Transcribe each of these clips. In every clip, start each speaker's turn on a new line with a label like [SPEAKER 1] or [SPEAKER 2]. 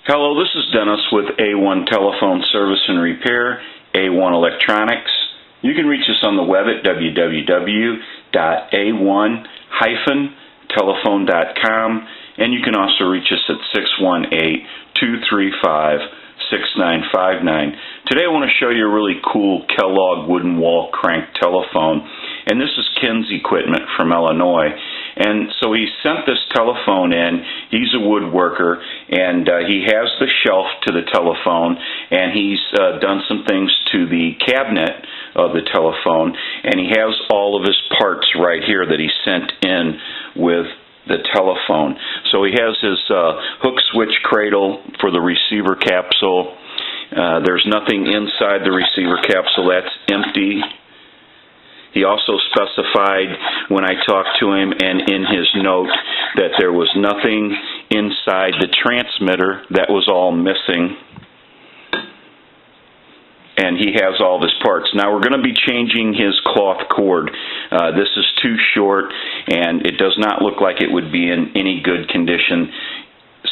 [SPEAKER 1] Hello, this is Dennis with A1 Telephone Service and Repair, A1 Electronics. You can reach us on the web at www.a1-telephone.com, and you can also reach us at 618-235-6959. Today I want to show you a really cool Kellogg wooden wall crank telephone, and this is Ken's equipment from Illinois. And so he sent this telephone in. He's a woodworker, and he has the shelf to the telephone, and he's done some things to the cabinet of the telephone, and he has all of his parts right here that he sent in with the telephone. So he has his hook switch cradle for the receiver capsule. There's nothing inside the receiver capsule. That's empty. He also specified when I talked to him and in his note that there was nothing inside the transmitter. That was all missing. And he has all of his parts. Now we're going to be changing his cloth cord. This is too short, and it does not look like it would be in any good condition,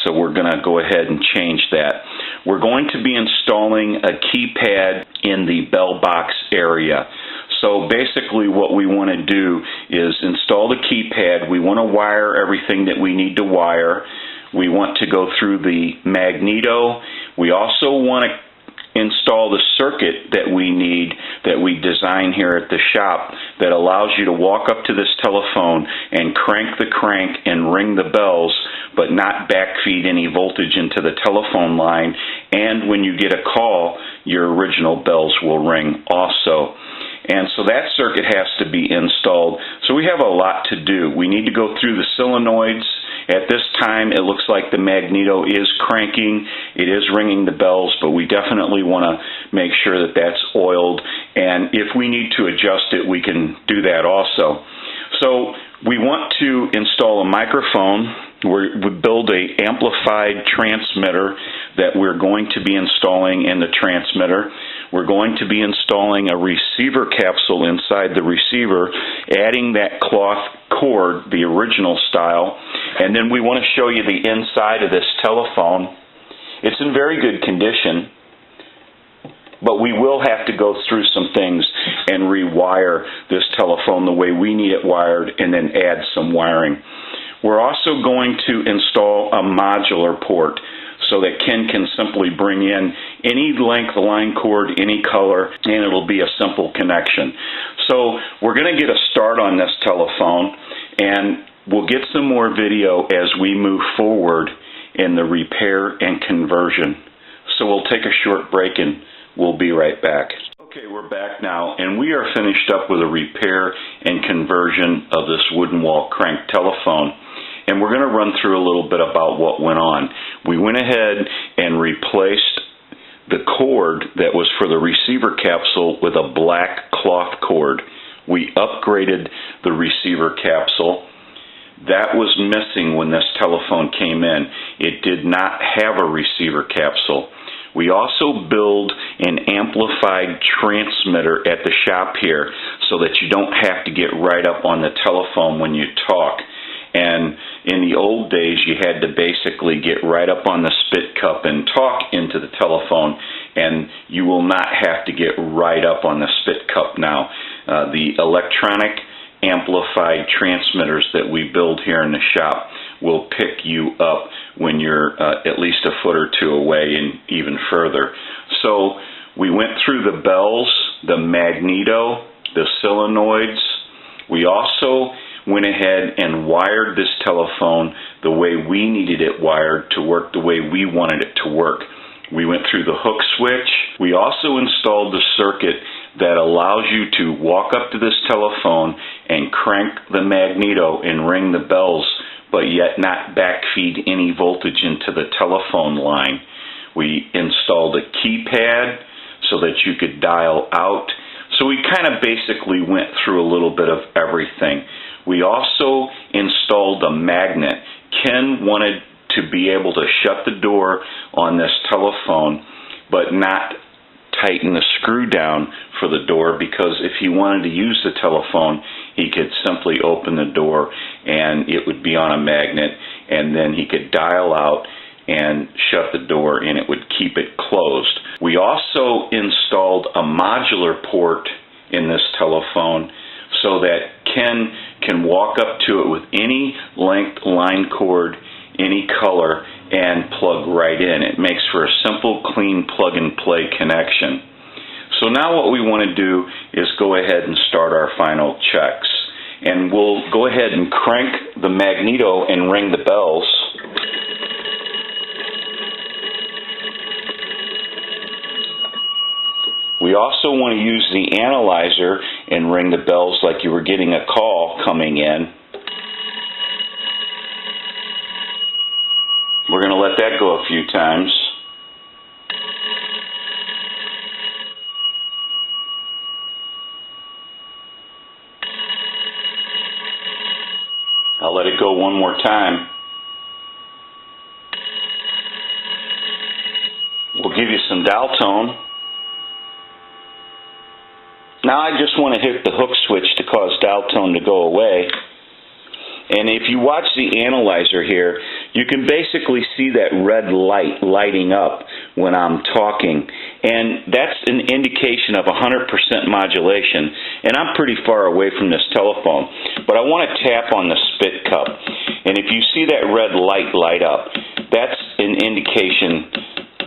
[SPEAKER 1] so we're going to go ahead and change that. We're going to be installing a keypad in the bell box area. So basically what we want to do is install the keypad. We want to wire everything that we need to wire. We want to go through the magneto. We also want to install the circuit that we need, that we design here at the shop, that allows you to walk up to this telephone and crank the crank and ring the bells, but not backfeed any voltage into the telephone line. And when you get a call, your original bells will ring also. And so that circuit has to be installed. So we have a lot to do. We need to go through the solenoids. At this time, it looks like the magneto is cranking. It is ringing the bells, but we definitely want to make sure that that's oiled. And if we need to adjust it, we can do that also. So we want to install a microphone. We build an amplified transmitter that we're going to be installing in the transmitter. We're going to be installing a receiver capsule inside the receiver, adding that cloth cord, the original style, and then we want to show you the inside of this telephone. It's in very good condition, but we will have to go through some things and rewire this telephone the way we need it wired, and then add some wiring. We're also going to install a modular port, so that Ken can simply bring in any length line cord, any color, and it'll be a simple connection. So we're going to get a start on this telephone, and we'll get some more video as we move forward in the repair and conversion. So we'll take a short break and we'll be right back. Okay, we're back now, and we are finished up with a repair and conversion of this wooden wall crank telephone. And we're going to run through a little bit about what went on. We went ahead and replaced the cord that was for the receiver capsule with a black cloth cord. We upgraded the receiver capsule. That was missing when this telephone came in. It did not have a receiver capsule. We also build an amplified transmitter at the shop here so that you don't have to get right up on the telephone when you talk. And in the old days, you had to basically get right up on the spit cup and talk into the telephone, and you will not have to get right up on the spit cup now. The electronic amplified transmitters that we build here in the shop will pick you up when you're at least a foot or two away and even further. So we went through the bells, the magneto, the solenoids. We also went ahead and wired this telephone the way we needed it wired to work the way we wanted it to work. We went through the hook switch. We also installed the circuit that allows you to walk up to this telephone and crank the magneto and ring the bells, but yet not backfeed any voltage into the telephone line. We installed a keypad so that you could dial out. So we kind of basically went through a little bit of everything. We also installed a magnet. Ken wanted to be able to shut the door on this telephone, but not tighten the screw down for the door, because if he wanted to use the telephone, he could simply open the door and it would be on a magnet, and then he could dial out and shut the door, and it would keep it closed. We also installed a modular port in this telephone so that Ken can walk up to it with any length line cord, any color, and plug right in. It makes for a simple, clean plug-and-play connection. So now what we want to do is go ahead and start our final checks. And we'll go ahead and crank the magneto and ring the bells. We also want to use the analyzer and ring the bells like you were getting a call coming in. We're going to let that go a few times. I'll let it go one more time. We'll give you some dial tone. Now I just want to hit the hook switch to cause dial tone to go away. And if you watch the analyzer here, you can basically see that red light lighting up when I'm talking. And that's an indication of 100% modulation. And I'm pretty far away from this telephone. But I want to tap on the spit cup. And if you see that red light light up, that's an indication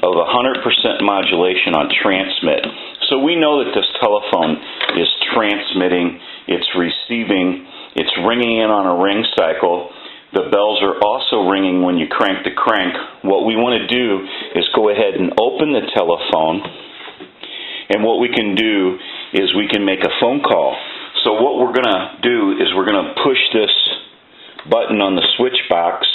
[SPEAKER 1] of 100% modulation on transmit. So we know that this telephone is transmitting, it's receiving, it's ringing in on a ring cycle. The bells are also ringing when you crank the crank. What we want to do is go ahead and open the telephone, and what we can do is we can make a phone call. So what we're going to do is we're going to push this button on the switch box,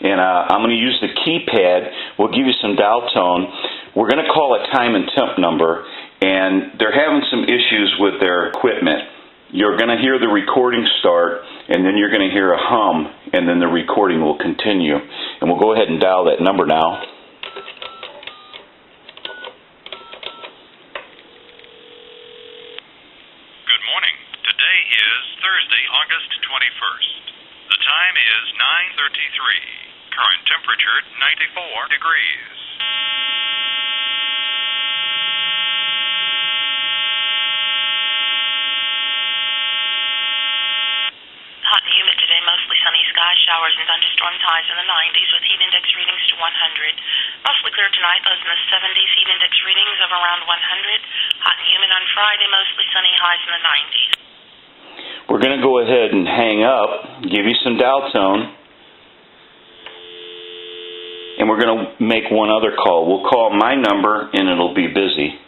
[SPEAKER 1] and I'm going to use the keypad. We'll give you some dial tone. We're going to call a time and temp number, and they're having some issues with their equipment. You're going to hear the recording start, and then you're going to hear a hum, and then the recording will continue. And we'll go ahead and dial that number now.
[SPEAKER 2] Good morning. Today is Thursday, August 21st. The time is 9:33. Current temperature 94 degrees.
[SPEAKER 3] Hot and humid today, mostly sunny skies, showers and thunderstorms, highs in the 90s with heat index readings to 100. Mostly clear tonight, lows in the 70s, heat index readings of around 100. Hot and humid on Friday, mostly sunny, highs in the 90s.
[SPEAKER 1] We're going to go ahead and hang up, give you some dial tone, and we're going to make one other call. We'll call my number, and it'll be busy.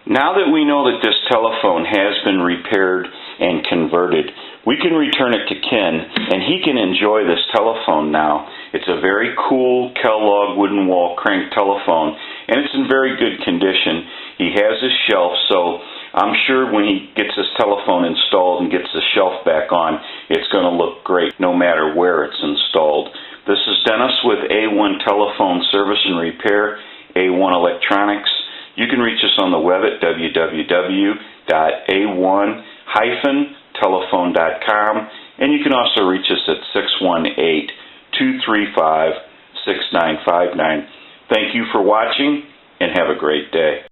[SPEAKER 1] Now that we know that this telephone has been repaired and converted, we can return it to Ken, and he can enjoy this telephone now. It's a very cool Kellogg wooden wall crank telephone, and it's in very good condition. He has his shelf, so I'm sure when he gets this telephone installed and gets the shelf back on, it's going to look great no matter where it's installed. This is Dennis with A1 Telephone Service and Repair, A1 Electronics. You can reach us on the web at www.a1-telephone.com, and you can also reach us at 618-235-6959. Thank you for watching, and have a great day.